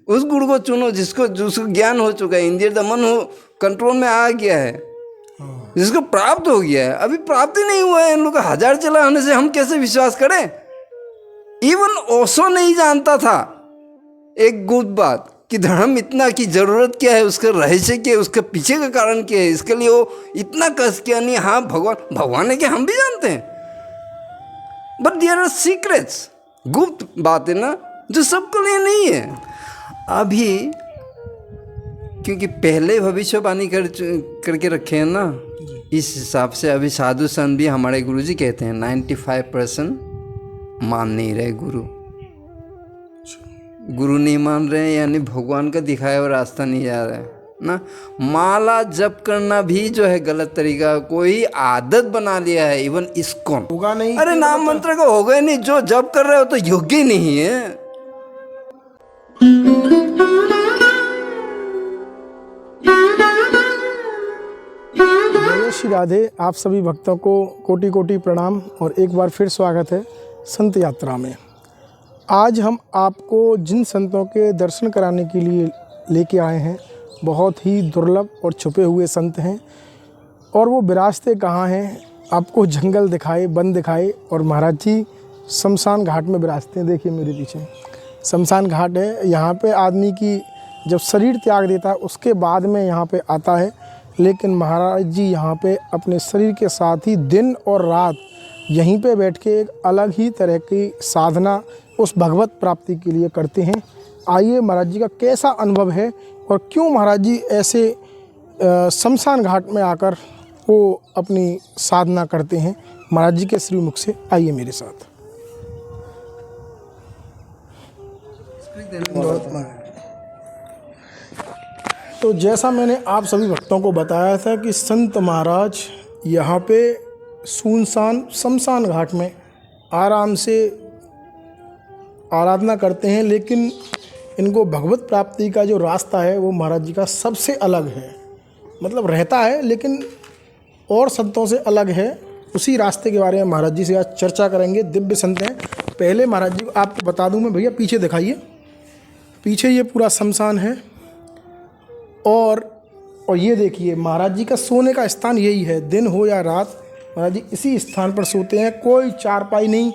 उस गुरु को चुनो जिसको ज्ञान हो चुका है, इंद्रिय दमन हो कंट्रोल में आ गया है, जिसको प्राप्त हो गया है। अभी प्राप्त ही नहीं हुआ है इन लोग का। 1000 चला होने से हम कैसे विश्वास करें? इवन ओशो नहीं जानता था एक गुप्त बात कि धर्म इतना की जरूरत क्या है, उसका रहस्य क्या है, उसके पीछे का कारण क्या है, इसके लिए वो इतना कष्ट किया नहीं। हाँ भगवान है कि हम भी जानते हैं, बट देयर आर सीक्रेट्स, गुप्त बात है ना, जो सबके लिए नहीं है। अभी क्योंकि पहले भविष्यवाणी करके रखे हैं ना, इस हिसाब से अभी साधु संत भी हमारे गुरुजी कहते हैं 95% मान नहीं रहे गुरु नहीं मान रहे, यानी भगवान का दिखाया हुआ रास्ता नहीं जा रहा है ना। माला जप करना भी जो है गलत तरीका, कोई आदत बना लिया है। इवन इस्कॉन होगा नहीं, अरे नाम मंत्र का होगा ही नहीं, जो जप कर रहे हो तो योग्य ही नहीं है। जय श्री राधे। आप सभी भक्तों को कोटि कोटि प्रणाम और एक बार फिर स्वागत है संत यात्रा में। आज हम आपको जिन संतों के दर्शन कराने के लिए लेके आए हैं, बहुत ही दुर्लभ और छुपे हुए संत हैं। और वो विरासतें कहाँ हैं, आपको जंगल दिखाए, वन दिखाए। और महाराज जी शमशान घाट में विरासते हैं। देखिए मेरे पीछे शमशान घाट है। यहाँ पे आदमी की जब शरीर त्याग देता है उसके बाद में यहाँ पे आता है। लेकिन महाराज जी यहाँ पे अपने शरीर के साथ ही दिन और रात यहीं पे बैठ के एक अलग ही तरह की साधना उस भगवत प्राप्ति के लिए करते हैं। आइए महाराज जी का कैसा अनुभव है और क्यों महाराज जी ऐसे शमशान घाट में आकर वो अपनी साधना करते हैं, महाराज जी के श्रीमुख से आइए मेरे साथ। तो जैसा मैंने आप सभी भक्तों को बताया था कि संत महाराज यहाँ पे सुनसान शमशान घाट में आराम से आराधना करते हैं। लेकिन इनको भगवत प्राप्ति का जो रास्ता है वो महाराज जी का सबसे अलग है। मतलब रहता है लेकिन और संतों से अलग है। उसी रास्ते के बारे में महाराज जी से आज चर्चा करेंगे। दिव्य संत हैं। पहले महाराज जी को आपको बता दूं मैं, भैया पीछे दिखाइए, पीछे ये पूरा शमशान है। और ये देखिए महाराज जी का सोने का स्थान यही है। दिन हो या रात महाराज जी इसी स्थान पर सोते हैं। कोई चारपाई नहीं,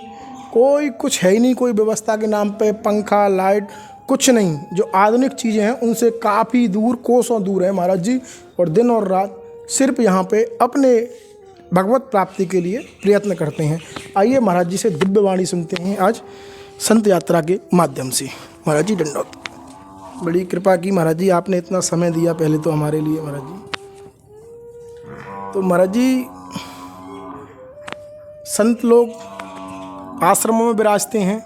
कोई कुछ है ही नहीं, कोई व्यवस्था के नाम पे पंखा लाइट कुछ नहीं। जो आधुनिक चीज़ें हैं उनसे काफ़ी दूर, कोसों दूर है महाराज जी। और दिन और रात सिर्फ यहाँ पे अपने भगवत प्राप्ति के लिए प्रयत्न करते हैं। आइए महाराज जी से दिव्य वाणी सुनते हैं आज संत यात्रा के माध्यम से। महाराज जी दंडोत। बड़ी कृपा की महाराज जी, आपने इतना समय दिया पहले तो हमारे लिए महाराज जी। तो महाराज जी संत लोग आश्रमों में विराजते हैं,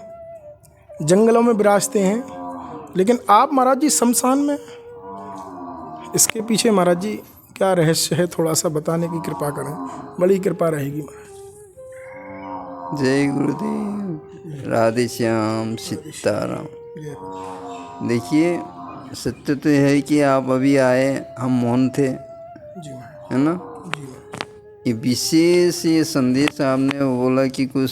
जंगलों में विराजते हैं, लेकिन आप महाराज जी शमशान में, इसके पीछे महाराज जी क्या रहस्य है, थोड़ा सा बताने की कृपा करें, बड़ी कृपा रहेगी महाराज। जय गुरुदेव, राधे श्याम, सीताराम। देखिए सत्य तो है कि आप अभी आए, हम मौन थे, है ना। ये विशेष ये संदेश आपने बोला कि कुछ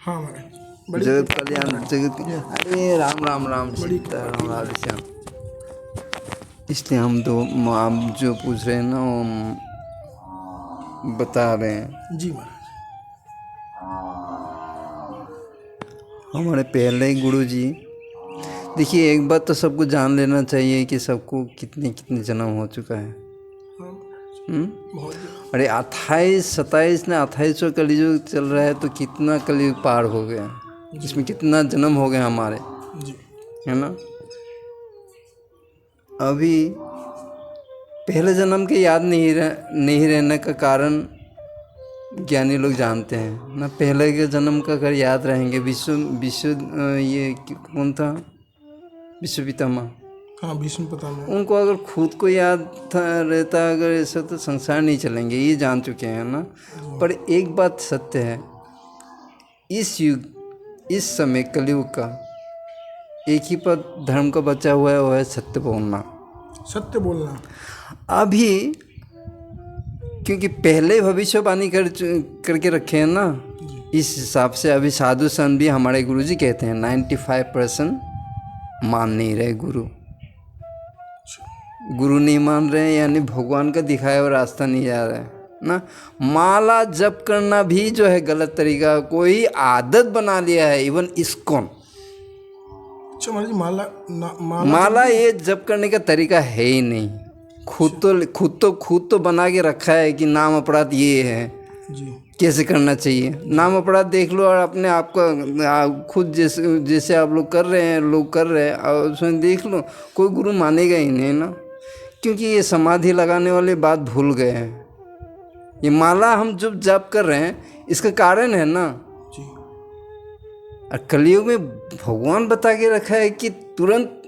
हाँ महाराज, जगत कल्याण, जगत, अरे राम राम राम, सीताराम, राधे श्याम। इसलिए हम दो आप जो पूछ रहे हैं ना वो बता रहे हैं। जी महाराज। हमारे पहले गुरु जी, देखिए एक बात तो सबको जान लेना चाहिए कि सबको कितने कितने जन्म हो चुका है। अरे 28-27 ने 28वां कलयुग चल रहा है, तो कितना कलयुग पार हो गया, इसमें कितना जन्म हो गए हमारे, है ना। अभी पहले जन्म के याद नहीं रहने का कारण ज्ञानी लोग जानते हैं ना। पहले के जन्म का अगर याद रहेंगे, विश्व ये कौन था, विश्व पितामह, हाँ भीष्म पितामह, उनको उनको अगर खुद को याद रहता अगर ऐसा, तो संसार नहीं चलेंगे, ये जान चुके हैं ना। पर एक बात सत्य है, इस युग, इस समय कलयुग का एक ही पद धर्म का बचा हुआ है, वो है सत्य बोलना। सत्य बोलना। अभी क्योंकि पहले भविष्यवाणी करके रखे हैं ना, इस हिसाब से अभी साधु संत भी हमारे गुरुजी कहते हैं 95% मान नहीं रहे गुरु नहीं मान रहे हैं, यानी भगवान का दिखाया हुआ रास्ता नहीं जा रहा है ना। माला जप करना भी जो है गलत तरीका, कोई आदत बना लिया है इवन इस्कॉन। अच्छा महाराज जी, माला ये जप करने का तरीका है ही नहीं। खुद तो बना के रखा है कि नाम अपराध ये है जी, कैसे करना चाहिए। नाम अपराध देख लो और अपने आप का खुद जैसे आप लोग कर रहे हैं, लोग कर रहे हैं, और उसमें देख लो कोई गुरु मानेगा ही नहीं ना, क्योंकि ये समाधि लगाने वाली बात भूल गए हैं। ये माला हम जो जप कर रहे हैं इसका कारण है ना। जी, और कलयुग में भगवान बता के रखा है कि तुरंत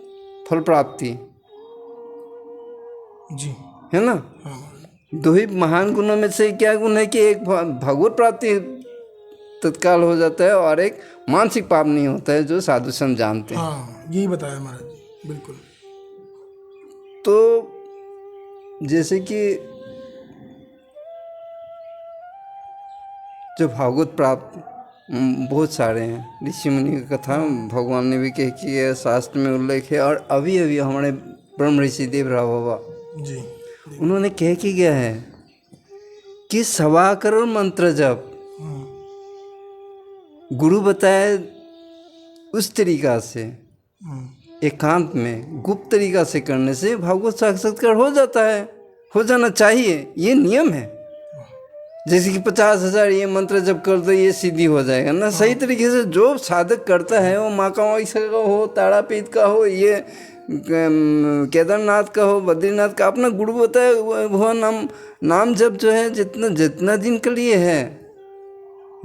फल प्राप्ति जी, है ना। हाँ, दो ही महान गुणों में से क्या गुण है कि एक भगवत प्राप्ति तत्काल हो जाता है और एक मानसिक पाप नहीं होता है, जो साधु संत जानते हैं। हाँ, यही बताया महाराज जी, बिल्कुल। तो जैसे कि जो भागवत प्राप्त बहुत सारे हैं, ऋषि मुनि की कथा भगवान ने भी कह की है, शास्त्र में उल्लेख है। और अभी अभी हमारे ब्रह्म ऋषि देवराव बाबा जी, उन्होंने कह के गया है कि 1.25 करोड़ मंत्र जप गुरु बताए उस तरीका से एकांत में गुप्त तरीका से करने से भागवत साक्षात्कार हो जाता है, हो जाना चाहिए, ये नियम है। जैसे कि 50,000 ये मंत्र जब कर दो ये सिद्धि हो जाएगा ना। सही तरीके से जो साधक करता है, वो माँ का हो, तारापीठ का हो, ये केदारनाथ का हो, बद्रीनाथ का, अपना गुरु बताए वो नाम जब जो है जितना दिन के लिए है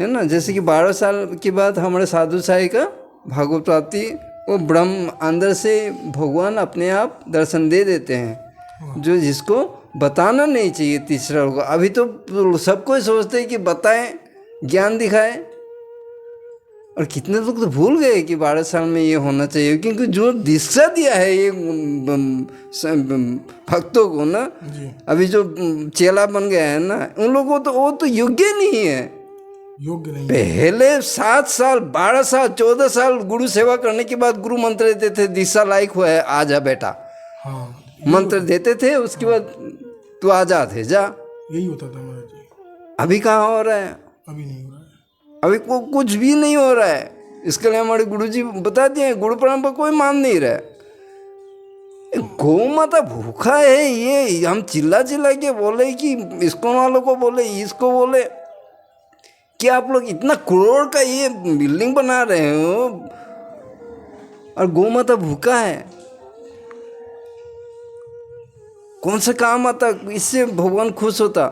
ना। जैसे कि 12 साल के बाद हमारे साधु साई का भागवत प्राप्ति, वो ब्रह्म अंदर से भगवान अपने आप दर्शन दे देते हैं, जो जिसको बताना नहीं चाहिए तीसरा लोग। अभी तो सब कोई सोचते हैं कि बताएं, ज्ञान दिखाएं, और कितने लोग तो भूल गए कि 12 साल में ये होना चाहिए, क्योंकि जो दीक्षा दिया है ये भक्तों को ना, अभी जो चेला बन गया है ना, उन लोगों को तो वो तो योग्य नहीं है, योग्य नहीं। पहले 7 साल 12 साल 14 साल गुरु सेवा करने के बाद गुरु मंत्र देते थे, दीक्षा लायक हुआ है आ जा बेटा, हाँ, मंत्र देते थे, उसके बाद तू आजाद है जा। यही होता था महाराज जी। अभी कहाँ हो रहा है? अभी नहीं हो रहा है। अभी कुछ भी नहीं हो रहा है। इसके लिए हमारे गुरुजी बता दिए, गुरु परंपरा कोई मान नहीं रहा है। गौ माता भूखा है, ये हम चिल्ला के बोले कि इसको वालों को बोले, इसको बोले कि आप लोग इतना करोड़ का ये बिल्डिंग बना रहे हो और गौ माता भूखा है, कौन सा काम आता? इससे भगवान खुश होता?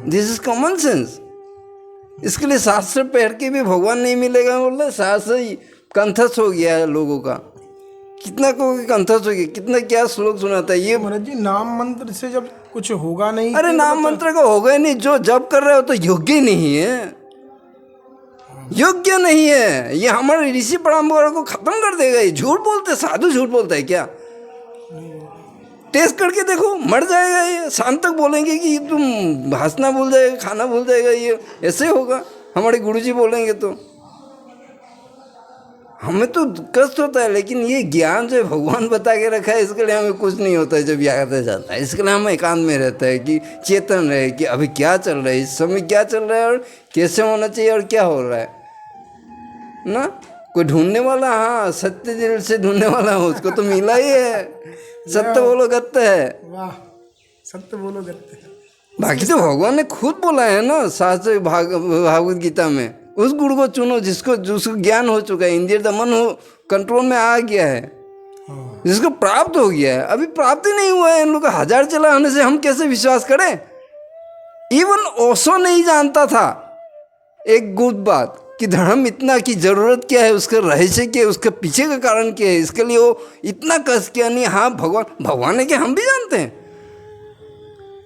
This is common sense. इसके लिए शास्त्र पढ़ के भी भगवान नहीं मिलेगा, बोल रहे शास्त्र ही कंठस्थ हो गया है लोगों का। कितना को कंठस्थ हो गया, कितना क्या श्लोक सुनाता है ये महाराज जी। नाम मंत्र से जब कुछ होगा नहीं, अरे नाम मंत्र का होगा ही नहीं, जो जब कर रहे हो तो योग्य नहीं है, योग्य नहीं है। ये हमारे ऋषि परंपरा को खत्म कर देगा। ये झूठ बोलते, साधु झूठ बोलता है क्या? टेस्ट करके देखो, मर जाएगा ये। शाम तक बोलेंगे कि तुम हंसना भूल जाएगा, खाना भूल जाएगा, ये ऐसे होगा। हमारे गुरुजी बोलेंगे तो हमें तो कष्ट होता है, लेकिन ये ज्ञान जो भगवान बता के रखा है, इसके लिए हमें कुछ नहीं होता है जब याद आ जाता है। इसके लिए हम एकांत में रहता है कि चेतन रहे कि अभी क्या चल रहा है, इस समय क्या चल रहा है और कैसे होना चाहिए और क्या हो रहा है ना। कोई ढूंढने वाला, हाँ सत्य दिल से ढूंढने वाला हो, उसको तो मिला ही है। सत्य बोलो गत्य है। वाह, सत्य बोलो गत्य है। बाकी तो भगवान ने खुद बोला है ना शास्त्र भागवत गीता में, उस गुरु को चुनो जिसको ज्ञान हो चुका है, इंद्रिय दमन हो कंट्रोल में आ गया है, जिसको प्राप्त हो गया है। अभी प्राप्त ही नहीं हुआ है इन लोग का। 1000 चला आने से हम कैसे विश्वास करें? इवन ओशो नहीं जानता था एक गुप्त बात कि धर्म इतना की जरूरत क्या है, उसका रहस्य क्या है, उसके पीछे का कारण क्या है। इसके लिए वो इतना कष्ट किया नहीं। हाँ भगवान है कि हम भी जानते हैं,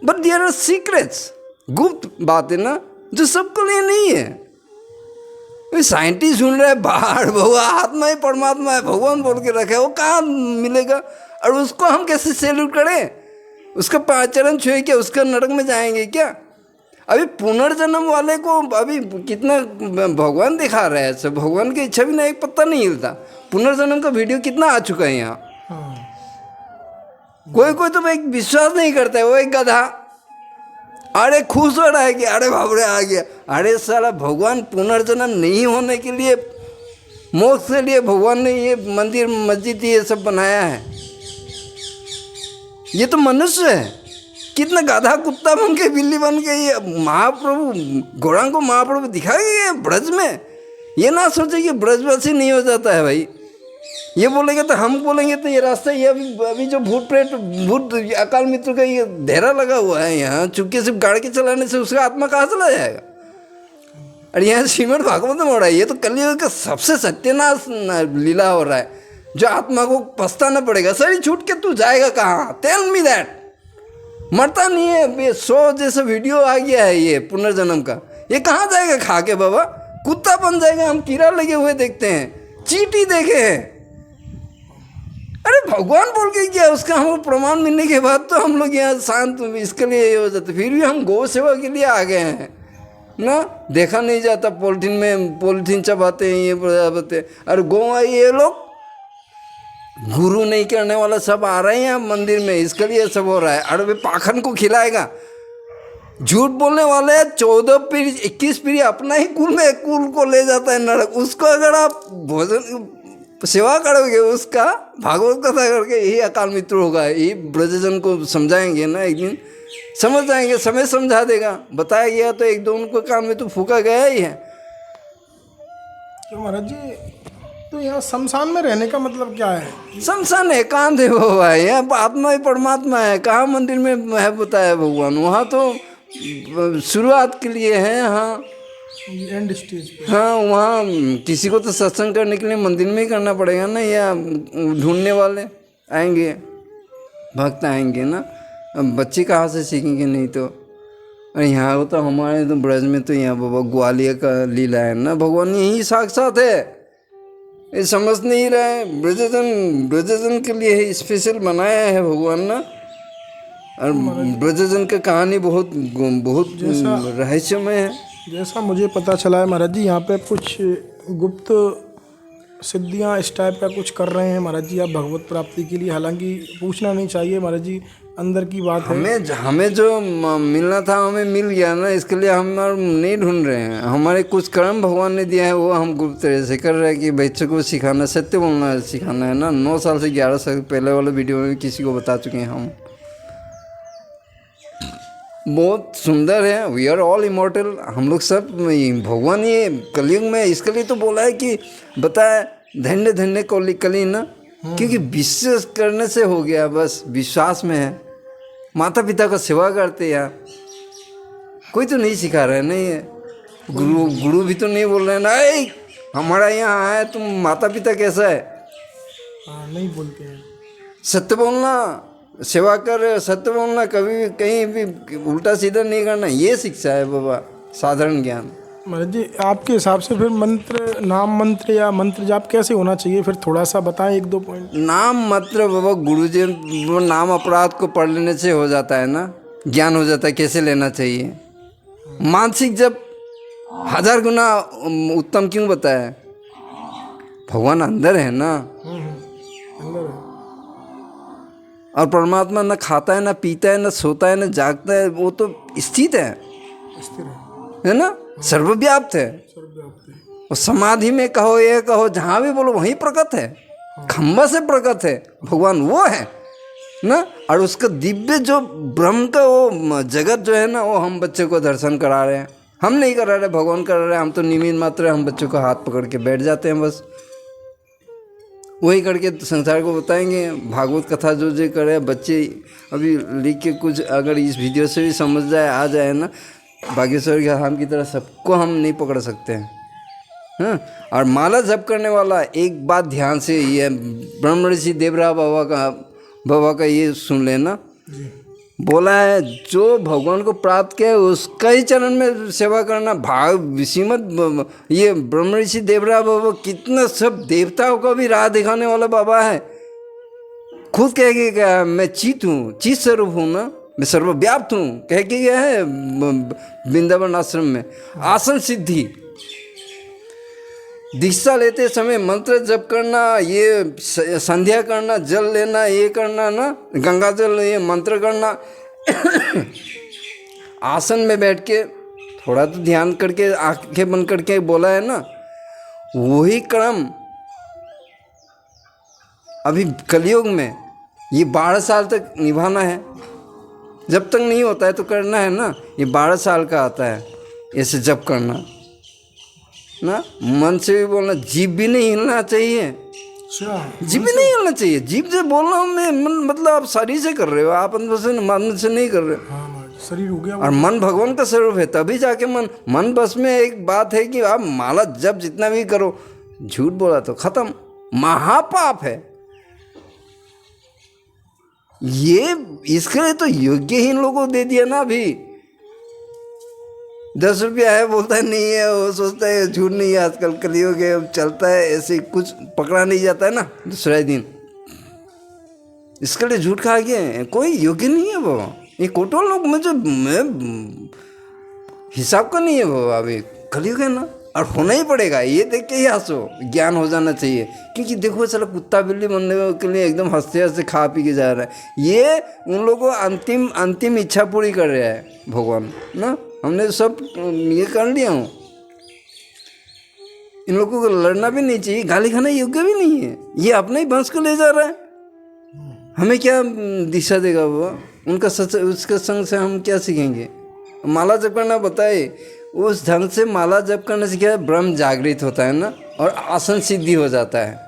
बट देयर आर सीक्रेट्स, गुप्त बातें ना जो सबको लिए नहीं है। साइंटिस्ट सुन रहे हैं बाहर भगवान आत्मा ही परमात्मा है, भगवान बोल के रखा है, वो कहाँ मिलेगा? और उसको हम कैसे सैल्यूट करें? उसका 5 चरण छुए क्या उसका नरक में जाएंगे क्या? अभी पुनर्जन्म वाले को अभी कितना भगवान दिखा रहा है, सब भगवान की इच्छा भी ना, एक पत्ता नहीं हिलता। पुनर्जन्म का वीडियो कितना आ चुका है यहाँ, कोई कोई तो एक विश्वास नहीं करता है, वो एक गधा। अरे खुश हो रहा है कि अरे बाप रे आ गया। अरे साला भगवान पुनर्जन्म नहीं होने के लिए, मोक्ष के लिए भगवान ने ये मंदिर मस्जिद ये सब बनाया है। ये तो मनुष्य है, कितना गाधा कुत्ता बन के बिल्ली बन के ये महाप्रभु गौरांग को महाप्रभु दिखाएंगे ब्रज में। ये ना सोचे कि ब्रजवासी नहीं हो जाता है भाई। ये बोलेंगे तो हम बोलेंगे तो ये रास्ता, ये अभी जो भूत प्रेत भूत अकाल मित्र का ये धेरा लगा हुआ है यहाँ, चुपके से गाड़ के चलाने से उसका आत्मा कहाँ चला जाएगा। अरे यहाँ श्रीमद् भागवत में हो रहा है, ये तो कलयुग का सबसे सत्यानाश लीला हो रहा है, जो आत्मा को पछताना पड़ेगा। शरीर छूट के तू जाएगा कहाँ? Tell me that. मरता नहीं है, ये 100 जैसा वीडियो आ गया है ये पुनर्जन्म का। ये कहाँ जाएगा खा के बाबा? कुत्ता बन जाएगा। हम कीड़ा लगे हुए देखते हैं, चींटी देखे हैं। अरे भगवान बोल के क्या, उसका हमको प्रमाण मिलने के बाद तो हम लोग यहाँ शांत इसके लिए ये हो जाते। फिर भी हम गौ सेवा के लिए आ गए हैं ना। देखा नहीं जाता, पॉलिथीन में पॉलिथीन चबाते हैं, ये बताते। अरे गौ ये लोग गुरु नहीं करने वाला सब आ रहे हैं यहाँ मंदिर में, इसके लिए सब हो रहा है। अरे वे पाखंड को खिलाएगा, झूठ बोलने वाले 14 पीढ़ी 21 पीढ़ी अपना ही कुल में कुल को ले जाता है नरक। उसको अगर आप भोजन सेवा करोगे, उसका भागवत कथा करके, यही अकाल मित्र होगा। यही ब्रजजन को समझाएंगे ना, एक दिन समझ जाएंगे, समय समझा देगा। बताया गया तो एक दो उनको कान में तो फूका गया ही है। तो महाराज जी, तो यहाँ शमशान में रहने का मतलब क्या है? शमशान एकांत है वो भाई, यहाँ आत्मा ही परमात्मा है। कहाँ मंदिर में है बताया भगवान? वहाँ तो शुरुआत के लिए है, हाँ एंड स्टेज पे। हाँ, वहाँ किसी को तो सत्संग करने के लिए मंदिर में ही करना पड़ेगा ना, या ढूंढने वाले आएंगे, भक्त आएंगे ना। अब बच्चे कहाँ से सीखेंगे? नहीं तो। अरे यहाँ तो हमारे तो ब्रज में तो यहाँ बाबा ग्वालियर का लीला है ना, भगवान यही साक्षात है। ये समझ नहीं रहे, ब्रजजन के लिए ही स्पेशल बनाया है भगवान ना। और ब्रजजन का कहानी बहुत बहुत रहस्यमय है। जैसा मुझे पता चला है महाराज जी, यहाँ पे कुछ गुप्त सिद्धियाँ इस टाइप का कुछ कर रहे हैं महाराज जी आप भगवत प्राप्ति के लिए। हालांकि पूछना नहीं चाहिए महाराज जी, अंदर की बात है। हमें जो मिलना था हमें मिल गया ना, इसके लिए हम नहीं ढूंढ रहे हैं। हमारे कुछ कर्म भगवान ने दिया है, वो हम गुप्त तरह से कर रहे हैं कि बच्चों को सिखाना, सत्य बोलना सिखाना है ना। 9 साल से 11 साल पहले वाले वीडियो में किसी को बता चुके हैं हम। बहुत सुंदर है, वी आर ऑल इमॉर्टल। हम लोग सब भगवान ये कलयुग में इसके लिए तो बोला है कि बताए धन्य धन्य कली ना, क्योंकि विश्वास करने से हो गया, बस विश्वास में है। माता पिता का सेवा करते यार, कोई तो नहीं सिखा रहे नहीं है। गुरु भी तो नहीं बोल रहे ना, हमारा यहाँ आया तुम माता पिता कैसा है? हाँ, नहीं बोलते हैं। सत्य बोलना, सेवा कर, सत्य बोलना, कभी भी कहीं भी उल्टा सीधा नहीं करना, ये शिक्षा है बाबा, साधारण ज्ञान। महाराज जी आपके हिसाब से फिर मंत्र, नाम मंत्र या मंत्र जाप कैसे होना चाहिए? फिर थोड़ा सा बताएं, 1-2 पॉइंट। नाम मंत्र बाबा गुरु जी, वो नाम अपराध को पढ़ लेने से हो जाता है ना, ज्ञान हो जाता है कैसे लेना चाहिए। मानसिक जब 1000 गुना उत्तम क्यों बताया? भगवान अंदर है ना, अंदर है। और परमात्मा न खाता है, न पीता है, न सोता है, न जागता है, वो तो स्थित है, स्थिर है ना, सर्वव्याप्त है। और समाधि में कहो, ये कहो, जहाँ भी बोलो वहीं प्रकट है, खंबा से प्रकट है भगवान, वो है ना। और उसका दिव्य जो ब्रह्म का वो जगत जो है ना, वो हम बच्चे को दर्शन करा रहे हैं। हम नहीं करा रहे, भगवान करा रहे हैं। हम तो निमित्त मात्र, हम बच्चों को हाथ पकड़ के बैठ जाते हैं, बस वही करके संसार को बताएंगे। भागवत कथा जो जो करे बच्चे अभी लिख के कुछ अगर इस वीडियो से भी समझ जाए, आ जाए ना, बागेश्वर के धाम की तरह सबको हम नहीं पकड़ सकते हैं। हाँ, और माला जप करने वाला एक बात ध्यान से, ये ब्रह्म ऋषि देवरा बाबा का ये सुन लेना, बोला है जो भगवान को प्राप्त किया है उसका ही चरण में सेवा करना। श्रीमद ये ब्रह्म ऋषि देवरा बाबा कितना सब देवताओं का भी राह दिखाने वाला बाबा है। खुद कह के गया मैं चित हूँ, चित स्वरूप हूँ ना, मैं सर्वव्याप्त हूँ, कह के गया है वृंदावन आश्रम में। आसन सिद्धि दीक्षा लेते समय मंत्र जप करना, ये संध्या करना, जल लेना, ये करना ना, गंगा जल ये मंत्र करना, आसन में बैठ के थोड़ा तो ध्यान करके आंखें बंद करके बोला है ना, वही क्रम अभी कलयुग में ये 12 साल तक निभाना है। जब तक नहीं होता है तो करना है ना। ये 12 साल का आता है ऐसे जप करना ना, मन से भी बोलना, जीभ भी नहीं हिलना चाहिए, जीभ भी नहीं हिलना चाहिए। जीभ से बोलना में मतलब आप शरीर से कर रहे हो, आप अंदर से मन से नहीं कर रहे हो। शरीर हो गया और मन भगवान का स्वरूप है, तभी जाके मन बस में एक बात है कि आप माला जब जितना भी करो, झूठ बोला तो खत्म, महापाप है ये। इसके लिए तो योग्यहीन लोगों को दे दिया ना। अभी 10 रुपया है, बोलता है नहीं है, वो सोचता है झूठ नहीं है, आजकल कलयुग है, चलता है ऐसे, कुछ पकड़ा नहीं जाता है ना दूसरा दिन, इसके लिए झूठ खा गए। कोई योग्य नहीं है वो, ये कोटोल लोग मुझे हिसाब का नहीं है वो। अभी कलयुग है ना, और होना ही पड़ेगा, ये देख के ही हंसो, ज्ञान हो जाना चाहिए। क्योंकि देखो चलो कुत्ता बिल्ली बनने के लिए एकदम हंसते हंसते खा पी के जा रहा है, ये उन लोगों को अंतिम इच्छा पूरी कर रहा है भगवान ना। हमने सब ये कर लिया हूँ, इन लोगों को लड़ना भी नहीं चाहिए, गाली खाना योग्य भी नहीं है, ये अपने ही भंस को ले जा रहा है। हमें क्या दिशा देगा वो, उनका उसके संग से हम क्या सीखेंगे। माला जप करना बताए, उस ढंग से माला जप करने से क्या है, ब्रह्म जागृत होता है ना, और आसन सिद्धि हो जाता है।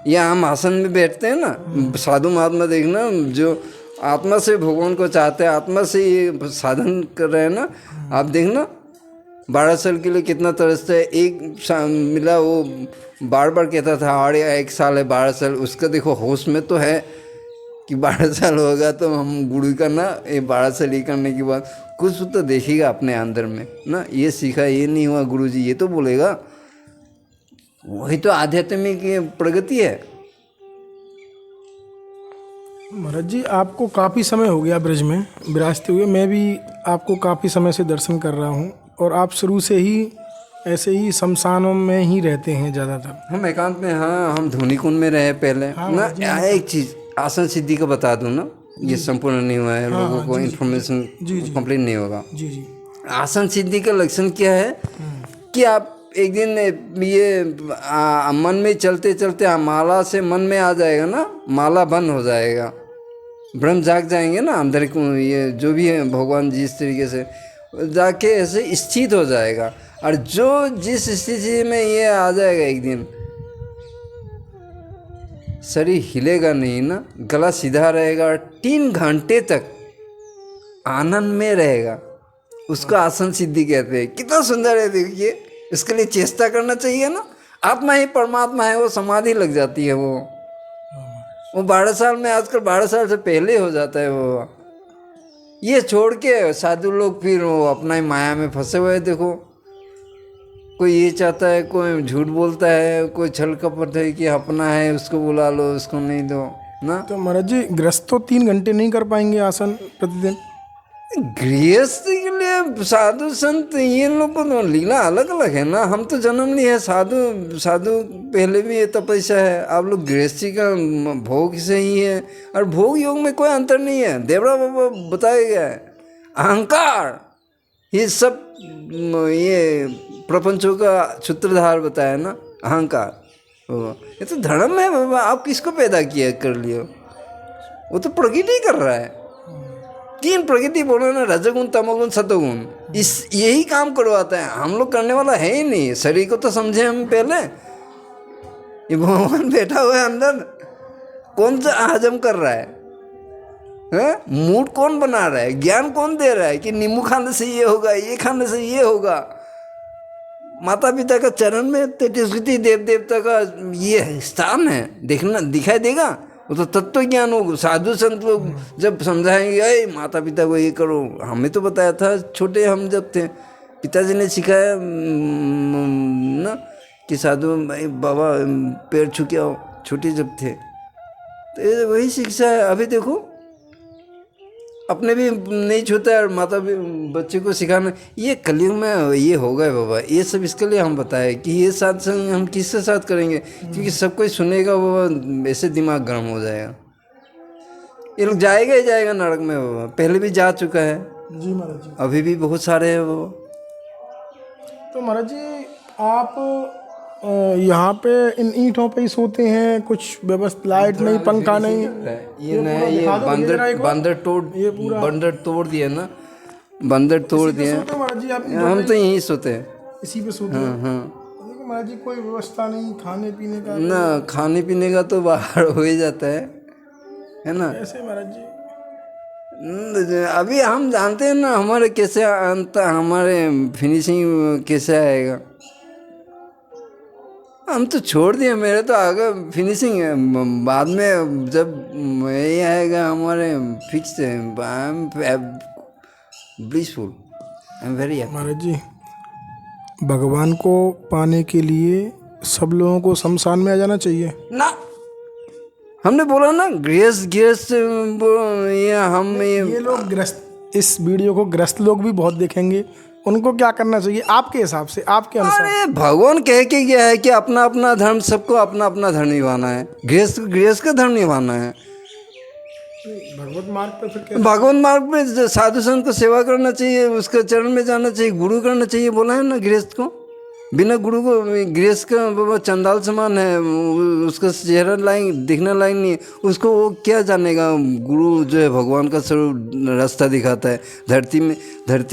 या हम आसन में बैठते हैं ना, साधु महात्मा देखना जो आत्मा से भगवान को चाहते हैं, आत्मा से ये साधन कर रहे हैं ना, आप देखना 12 साल के लिए कितना तरसता है। एक मिला वो बार बार कहता था अरे 1 साल है 12 साल, उसका देखो होश में तो है कि 12 साल होगा तो हम गुरु का ना, ये 12 साल ये करने के बाद कुछ तो देखेगा अपने अंदर में ना, ये सीखा, ये नहीं हुआ गुरुजी, ये तो बोलेगा। वही तो आध्यात्मिक प्रगति है। महाराज जी, आपको काफ़ी समय हो गया ब्रज में विराजते हुए, मैं भी आपको काफ़ी समय से दर्शन कर रहा हूँ, और आप शुरू से ही ऐसे ही शमशानों में ही रहते हैं ज़्यादातर। हम एकांत में, हाँ हम धोनी कुंड में रहे पहले ना। एक चीज़ आसन सिद्धि का बता दूँ ना, ये संपूर्ण नहीं हुआ है, लोगों को इन्फॉर्मेशन कंप्लीट नहीं होगा। जी जी। आसन सिद्धि का लक्षण क्या है कि आप एक दिन ये मन में चलते चलते माला से मन में आ जाएगा ना, माला बंद हो जाएगा, ब्रह्म जाग जाएंगे ना अंदर को, ये जो भी है भगवान जिस तरीके से जाके ऐसे स्थित हो जाएगा। और जो जिस स्थिति में ये आ जाएगा एक दिन, शरीर हिलेगा नहीं ना, गला सीधा रहेगा, 3 घंटे तक आनंद में रहेगा, उसको आसन सिद्धि कहते हैं। कितना सुंदर है देखिए, इसके लिए चेष्टा करना चाहिए ना। आत्मा ही परमात्मा है, वो समाधि लग जाती है वो 12 साल में, आजकल 12 साल से पहले हो जाता है वो। ये छोड़ के साधु लोग फिर वो अपना ही माया में फंसे हुए हैं। देखो कोई ये चाहता है, कोई झूठ बोलता है, कोई छल कपट है कि अपना है उसको बुला लो, उसको नहीं दो ना। तो महाराज जी, गृहस्थ तो 3 घंटे नहीं कर पाएंगे आसन प्रतिदिन? गृहस्थ के लिए साधु संत ये लोग को तो लीला अलग अलग है ना। हम तो जन्म लिए है साधु पहले भी ये तपस्या है, आप लोग गृहस्थी का भोग से ही है, और भोग योग में कोई अंतर नहीं है। देवरा बाबा बताया गया है, अहंकार ये सब ये प्रपंचों का सूत्रधार बताया ना, अहंकार। ये तो धर्म है बाबा, आप किसको पैदा किया कर लियो, वो तो प्रकृति कर रहा है। 3 प्रकृति बोलो ना, रजगुण तमोगुण सतोगुण, इस यही काम करवाता है। हम लोग करने वाला है ही नहीं। शरीर को तो समझे हम पहले, ये भगवान बैठा हुआ है अंदर, कौन सा हजम कर रहा है, मूड कौन बना रहा है, ज्ञान कौन दे रहा है कि नींबू खाने से ये होगा, ये खाने से ये होगा। माता पिता का चरण में 33 देव देवता का ये स्थान है, देखना दिखाई देगा। वो तो तत्व ज्ञान हो। साधु संत लोग जब समझाएंगे, अरे माता पिता को ये करो, हमें तो बताया था छोटे हम जब थे, पिताजी ने सिखाया ना कि साधु बाबा पैर छू के आओ, छोटे जब थे, तो वही शिक्षा है। अभी देखो अपने भी नहीं छूता है और माता भी बच्चे को सिखाना। ये कलयुग में ये हो गए बाबा, ये सब इसके लिए हम बताए कि ये साथ संग हम किसके साथ करेंगे, क्योंकि सब कोई सुनेगा बाबा, ऐसे दिमाग गर्म हो जाएगा। ये लोग जाएगा ही जाएगा नरक में बाबा, पहले भी जा चुका है, जी महाराज जी। अभी भी बहुत सारे हैं बाबा। तो महाराज जी आप यहाँ पे इन ईंटों पे ही सोते हैं, कुछ व्यवस्था, लाइट नहीं, पंखा नहीं? ये ना ये बंदर तोड़ दिया ना, बंदर तोड़ दिया। सोते हैं महाराज जी आप? हम तो यहीं सोते हैं। इसी पे सोते हैं? हाँ देखो महाराज जी, कोई व्यवस्था नहीं खाने पीने का? ना, खाने पीने का तो बाहर हो ही जाता है ना। ऐसे महाराज जी अभी हम जानते हैं ना हमारे कैसे अंत, हमारे फिनिशिंग कैसे आएगा। हम तो छोड़ दिए, मेरे तो आगे फिनिशिंग है, बाद में जब ये आएगा हमारे फिक्स है। I am blissful, I am very happy. महाराज जी, भगवान को पाने के लिए सब लोगों को शमशान में आ जाना चाहिए ना। हमने बोला ना गृहस्थ ये लोग ग्रस्त, इस वीडियो को ग्रस्त लोग भी बहुत देखेंगे, उनको क्या करना चाहिए आपके हिसाब से, आपके अनुसार? अरे भगवान कह के गया है कि अपना अपना धर्म, सबको अपना अपना धर्म निभाना है। गृहस्थ का धर्म निभाना है। भगवत मार्ग पे फिर कैसे? भगवान मार्ग में साधु संत को सेवा करना चाहिए, उसके चरण में जाना चाहिए, गुरु करना चाहिए, बोला है ना गृहस्थ को। बिना गुरु को गृहस्थ का बाबा चंडाल समान है, उसका चेहरा लायक दिखना लायक नहीं है, उसको वो क्या जानेगा। गुरु जो है भगवान का स्वरूप रास्ता दिखाता है। धरती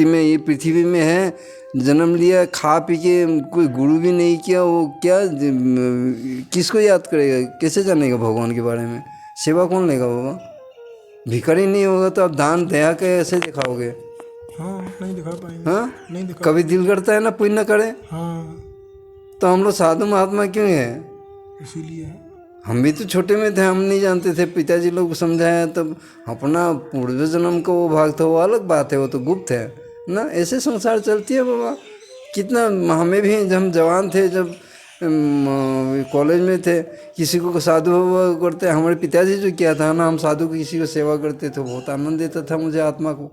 में ये पृथ्वी में है, जन्म लिया, खा पी के, कोई गुरु भी नहीं किया, वो क्या किसको याद करेगा, कैसे जानेगा भगवान के बारे में। सेवा कौन लेगा बाबा। भिखारी नहीं होगा तो आप दान दया के ऐसे दिखाओगे। हाँ, नहीं दिखा पाएंगे। हाँ, नहीं दिखा। कभी दिल करता है ना पुण्य करे। हाँ, तो हम लोग साधु महात्मा क्यों है? इसीलिए हम भी तो छोटे में थे, हम नहीं जानते थे, पिताजी लोग समझाया तब। अपना पूर्व जन्म का वो भाग था, वो अलग बात है, वो तो गुप्त है ना। ऐसे संसार चलती है बाबा। कितना हमें भी, जब हम जवान थे, जब कॉलेज में थे, किसी को साधु करते, हमारे पिताजी जो किया था ना, हम साधु की किसी को सेवा करते थे, बहुत आनंद देता था मुझे आत्मा को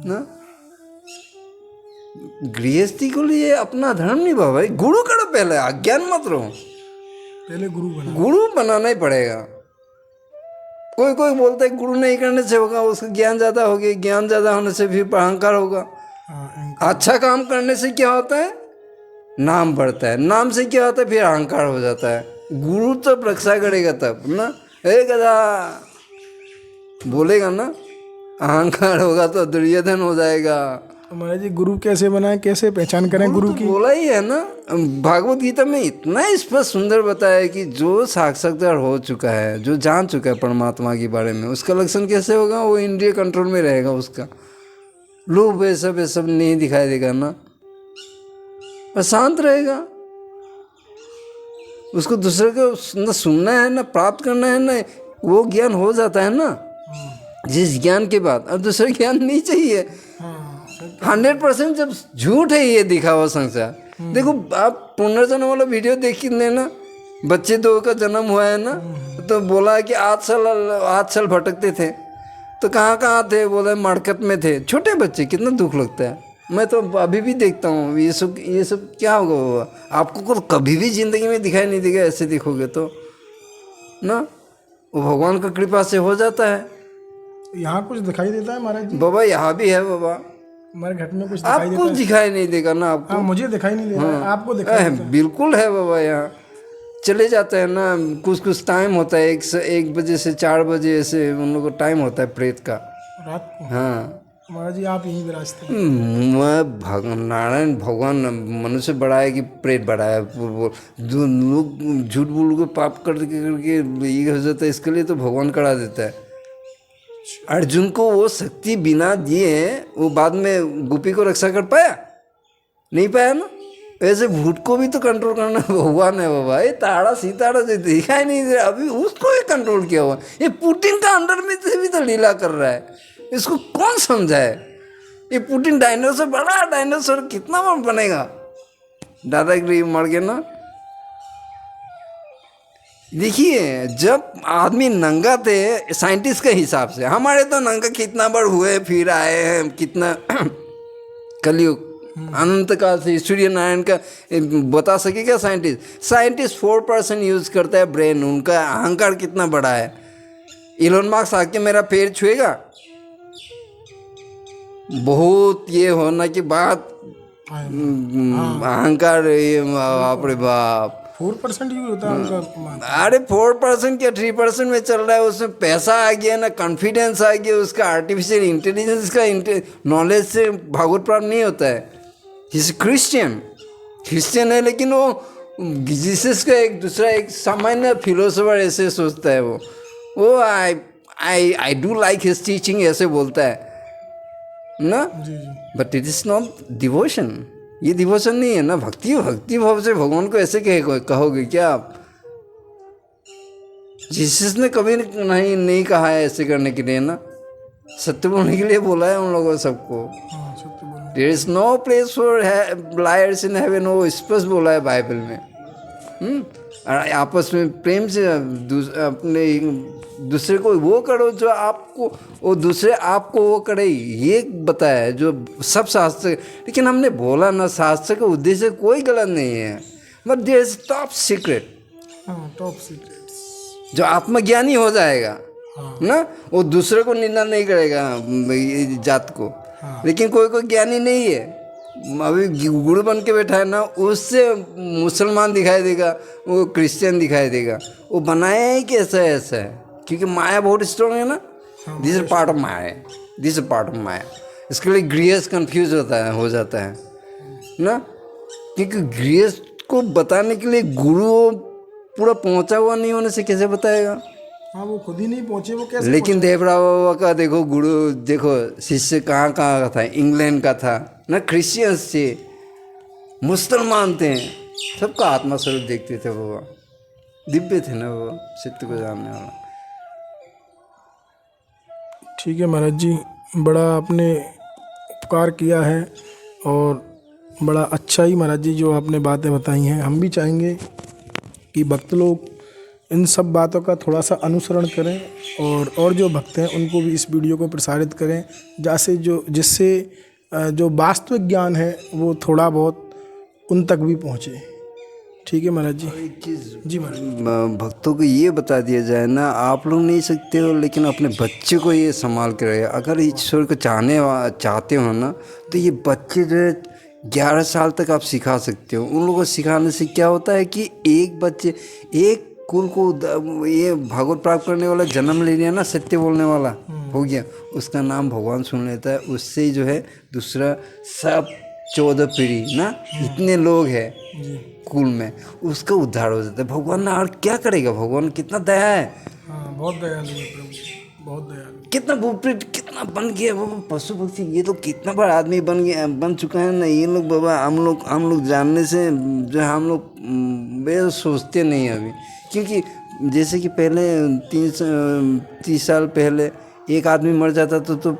ना। गृहस्थी को लिए अपना धर्म निभाओ भाई। गुरु करो पहले, अज्ञान मत रहो, पहले गुरु बनाना ही पड़ेगा। कोई बोलता है गुरु नहीं करने से होगा, उसका ज्ञान ज़्यादा हो गया, ज्ञान ज़्यादा होने से फिर अहंकार होगा। अच्छा काम करने से क्या होता है? नाम बढ़ता है, नाम से क्या होता है? फिर अहंकार हो जाता है। गुरु तब रक्षा करेगा तब ना। ए गधा बोलेगा ना, अहंकार होगा तो दुर्योधन हो जाएगा। महाराज जी, गुरु कैसे बनाए, कैसे पहचान करें गुरु की? बोला ही है ना, भागवत गीता में इतना स्पष्ट सुंदर बताया कि जो साक्षात्कार हो चुका है, जो जान चुका है परमात्मा के बारे में, उसका लक्षण कैसे होगा? वो इंद्रिय कंट्रोल में रहेगा, उसका लोभ ये सब नहीं दिखाई देगा ना, और शांत रहेगा। उसको दूसरे को न सुनना है ना प्राप्त करना है ना, वो ज्ञान हो जाता है ना जिस ज्ञान के बाद। अब दूसरा ज्ञान नहीं चाहिए। 100% जब झूठ है ये दिखा हुआ संसार। देखो आप पुनर्जन्म वाला वीडियो देख लेना, बच्चे 2 का जन्म हुआ है ना, तो बोला कि 8 साल भटकते थे, तो कहाँ थे? बोला मड़कत में थे, छोटे बच्चे, कितना दुख लगता है। मैं तो अभी भी देखता हूँ ये सब क्या होगा बाबा। आपको तो कभी भी जिंदगी में दिखाई नहीं देगा, ऐसे देखोगे तो ना। वो भगवान का कृपा से हो जाता है। यहाँ कुछ दिखाई देता है महाराज जी? बाबा यहाँ भी है बाबा, हमारे घर में कुछ दिखाई देता आपको दिखाई नहीं देगा ना आपको? हाँ, मुझे दिखाई नहीं दे रहा है, आपको दिखाई देता है? बिल्कुल है बाबा। यहाँ चले जाते हैं ना, कुछ टाइम होता है, 1 बजे से 4 बजे ऐसे उन लोगों को टाइम होता है प्रेत का, रात को। हाँ महाराज जी, आप यहीं विराजते हैं? मैं नारायण भगवान मनुष्य बड़ा है कि प्रेत बड़ा है? जो लोग झूठ बोल के पाप करके ये हो जाता है, इसके लिए तो भगवान करा देता है। अर्जुन को वो शक्ति बिना दिए वो बाद में गोपी को रक्षा कर पाया? नहीं पाया ना। ऐसे भूत को भी तो कंट्रोल करना भगवान है बाबा। ये ताड़ा सीताड़ा जो दिखाई नहीं दे रहा, अभी उसको भी कंट्रोल किया हुआ। ये पुतिन का अंडर में से भी तो लीला कर रहा है, इसको कौन समझाए? ये पुतिन डायनासोर, बड़ा डायनासोर, कितना बार बनेगा? दादागिरी मर गया ना। देखिए, जब आदमी नंगा थे साइंटिस्ट के हिसाब से, हमारे तो नंगा कितना बार हुए फिर आए हैं, कितना कलयुग अनंत काल से सूर्य नारायण का बता सके क्या साइंटिस्ट? साइंटिस्ट 4% यूज करता है ब्रेन, उनका अहंकार कितना बड़ा है। इलोन मार्क्स आके मेरा पैर छुएगा? बहुत ये होना की बात, अहंकार, बाप रे बाप। 4% यूज होता है उनका। अरे 4% क्या 3% में चल रहा है, उसमें पैसा आ गया ना, कॉन्फिडेंस आ गया, उसका आर्टिफिशियल इंटेलिजेंस का नॉलेज से भागवत प्राप्त नहीं होता है। क्रिश्चियन है, लेकिन वो जीसस का एक दूसरा एक सामान्य फिलोसोफर ऐसे सोचता है। वो I do like his teaching ऐसे बोलता है ना, but it is not devotion. ये डिवोशन नहीं है ना, भक्ति भाव से भगवान को ऐसे कहोगे क्या आप? जीसस ने कभी नहीं कहा है ऐसे करने के लिए ना, सत्य बोलने के लिए बोला है उन लोगों सबको। There is no place for liars in heaven, वो स्पष्ट बोला है बाइबल में। आपस में प्रेम से अपने दूसरे को वो करो जो आपको, वो दूसरे आपको वो करे, ये बताया है जो सब शास्त्र। लेकिन हमने बोला ना, शास्त्र का उद्देश्य कोई गलत नहीं है, but there is top secret, top secret जो आत्मज्ञानी हो जाएगा ना, वो दूसरे को निंदा नहीं करेगा जात को। लेकिन कोई ज्ञानी नहीं है, अभी गुरु बन के बैठा है ना, उससे मुसलमान दिखाई देगा, वो क्रिश्चियन दिखाई देगा। वो बनाया है कि ऐसा है, क्योंकि माया बहुत स्ट्रॉन्ग है ना। This is part of maya, this is part of maya. इसके लिए गृहस्थ कंफ्यूज हो जाता है ना, क्योंकि गृहस्थ को बताने के लिए गुरु पूरा पहुंचा हुआ नहीं होने से कैसे बताएगा? हाँ, वो खुद ही नहीं पहुंचे, वो कैसे? लेकिन देवराव बाबा का देखो, गुरु देखो, शिष्य कहाँ का था, इंग्लैंड का था ना, क्रिश्चियंस थे, मुसलमान थे, सबका आत्मा स्वरूप देखते थे बाबा, दिव्य थे ना बाबा, सत्य को जानने वाला। ठीक है महाराज जी, बड़ा आपने उपकार किया है और बड़ा अच्छा ही महाराज जी जो आपने बातें बताई हैं। हम भी चाहेंगे कि भक्त लोग इन सब बातों का थोड़ा सा अनुसरण करें और जो भक्त हैं उनको भी इस वीडियो को प्रसारित करें, जिससे जो वास्तविक ज्ञान है वो थोड़ा बहुत उन तक भी पहुँचे। ठीक है महाराज जी। एक चीज़ जी महाराज, भक्तों को ये बता दिया जाए ना, आप लोग नहीं सकते हो, लेकिन अपने बच्चे को ये संभाल के रहे। अगर ईश्वर को चाहते हो ना, तो ये बच्चे जो है 11 साल तक आप सिखा सकते हो। उन लोगों को सिखाने से क्या होता है कि एक बच्चे, एक कुल को ये भागवत प्राप्त करने वाला जन्म ले लिया ना, सत्य बोलने वाला हो गया, उसका नाम भगवान सुन लेता है, उससे ही जो है दूसरा सब 14 पीढ़ी ना, इतने लोग हैं कुल में, उसका उद्धार हो जाता है। भगवान ना और क्या करेगा, भगवान कितना दया है। हाँ, बहुत दयालु है प्रभु, बहुत दयालु। कितना भूप्रीत, कितना बन गया वो पशु पक्षी, ये तो कितना बड़ा आदमी बन चुका है ना ये लोग बाबा। हम लोग जानने से जो हम लोग बेहद सोचते नहीं हैं अभी, क्योंकि जैसे कि पहले 30 साल पहले एक आदमी मर जाता तो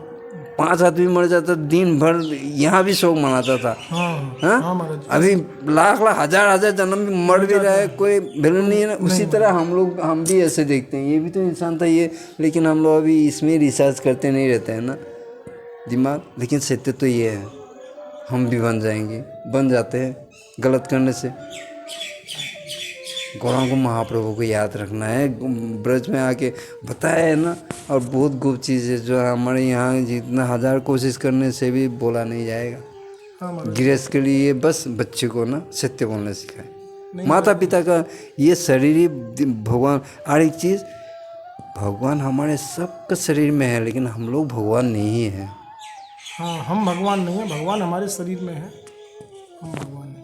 5 आदमी मर जाता, दिन भर यहाँ भी शोक मनाता था। हाँ? अभी लाख हजार जन्म भी मर भी रहा है, कोई वैल्यू नहीं है ना। उसी तरह हम भी ऐसे देखते हैं, ये भी तो इंसान था ये, लेकिन हम लोग अभी इसमें रिसर्च करते नहीं रहते हैं ना दिमाग। लेकिन सत्य तो ये है, हम भी बन जाते हैं गलत करने से। गौरांग महाप्रभु को याद रखना है, ब्रज में आके बताया है ना, और बहुत गुप्त चीज़ है जो हमारे यहाँ जितना 1000 कोशिश करने से भी बोला नहीं जाएगा। गृहस्थ के लिए बस बच्चे को ना सत्य बोलना सिखाए। माता पिता का ये शरीर ही भगवान। और एक चीज़, भगवान हमारे सबका शरीर में है, लेकिन हम लोग भगवान नहीं है। हाँ, हम भगवान नहीं है, भगवान हमारे शरीर में है, हम भगवान नहीं।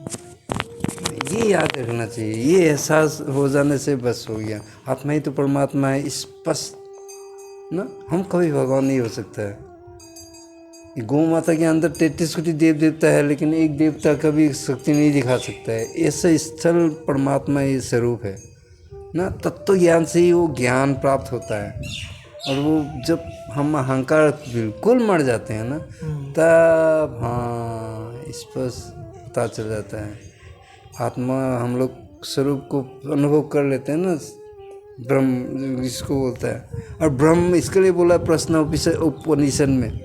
ये याद रखना चाहिए, ये एहसास हो जाने से बस हो गया। आत्मा ही तो परमात्मा है, स्पष्ट ना। हम कभी भगवान नहीं हो सकता है। गौ माता के अंदर 33 कोटि देव देवता है, लेकिन एक देवता कभी शक्ति नहीं दिखा सकता है। ऐसा स्थल परमात्मा ही स्वरूप है ना। तत्व ज्ञान से ही वो ज्ञान प्राप्त होता है, और वो जब हम अहंकार बिल्कुल मर जाते हैं ना, तब हाँ स्पष्ट पता चल जाता है। आत्मा हम लोग स्वरूप को अनुभव कर लेते हैं ना, ब्रह्म इसको बोलता है। और ब्रह्म इसके लिए बोला प्रश्न उपनिषद में,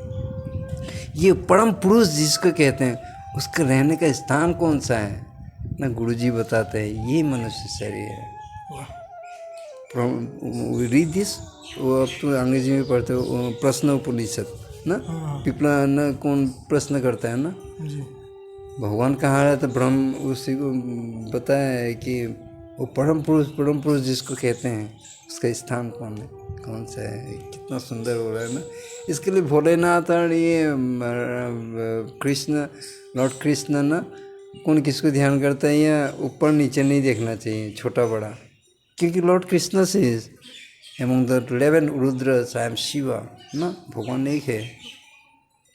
ये परम पुरुष जिसको कहते हैं उसका रहने का स्थान कौन सा है ना, गुरुजी बताते हैं ये मनुष्य शरीर है। रीड दिस, वो अब तो अंग्रेजी में पढ़ते हो, प्रश्न उपनिषद ना, पिपला न कौन प्रश्न करता है ना, जी भगवान कहाँ है, तो ब्रह्म उसी को बताया है कि वो परम पुरुष जिसको कहते हैं उसका स्थान कौन सा है। कितना सुंदर हो रहा है ना। इसके लिए भोलेनाथ और ये कृष्ण, लॉर्ड कृष्ण ना, कौन किसको ध्यान करता है, या ऊपर नीचे नहीं देखना चाहिए, छोटा बड़ा, क्योंकि लॉर्ड कृष्ण से among the 11 Rudras I am Shiva ना, भगवान एक है,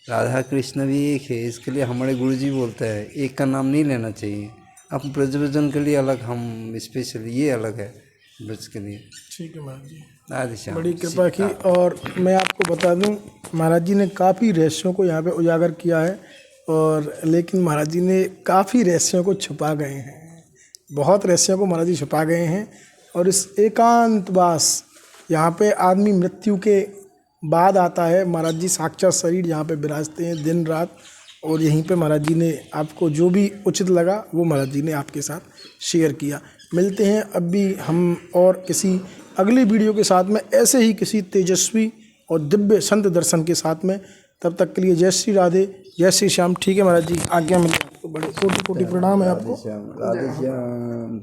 राधा कृष्ण भी एक है। इसके लिए हमारे गुरुजी बोलते हैं एक का नाम नहीं लेना चाहिए। अब ब्रजभजन के लिए अलग, हम स्पेशली ये अलग है ब्रज के लिए। ठीक है महाराज जी, आदि श्याम बड़ी कृपा की। और मैं आपको बता दूं, महाराज जी ने काफ़ी रहस्यों को यहाँ पे उजागर किया है, और लेकिन महाराज जी ने काफ़ी रहस्यों को छुपा गए हैं, बहुत रहस्यों को महाराज जी छुपा गए हैं। और इस एकांतवास यहाँ पे आदमी मृत्यु के बाद आता है, महाराज जी साक्षात शरीर यहाँ पे विराजते हैं दिन रात, और यहीं पे महाराज जी ने आपको जो भी उचित लगा वो महाराज जी ने आपके साथ शेयर किया। मिलते हैं अब भी हम और किसी अगली वीडियो के साथ में, ऐसे ही किसी तेजस्वी और दिव्य संत दर्शन के साथ में। तब तक के लिए जय श्री राधे, जय श्री श्याम। ठीक है महाराज जी, आज्ञा मिले आपको, बड़े कोटि कोटि प्रणाम है आपको। राधे श्याम।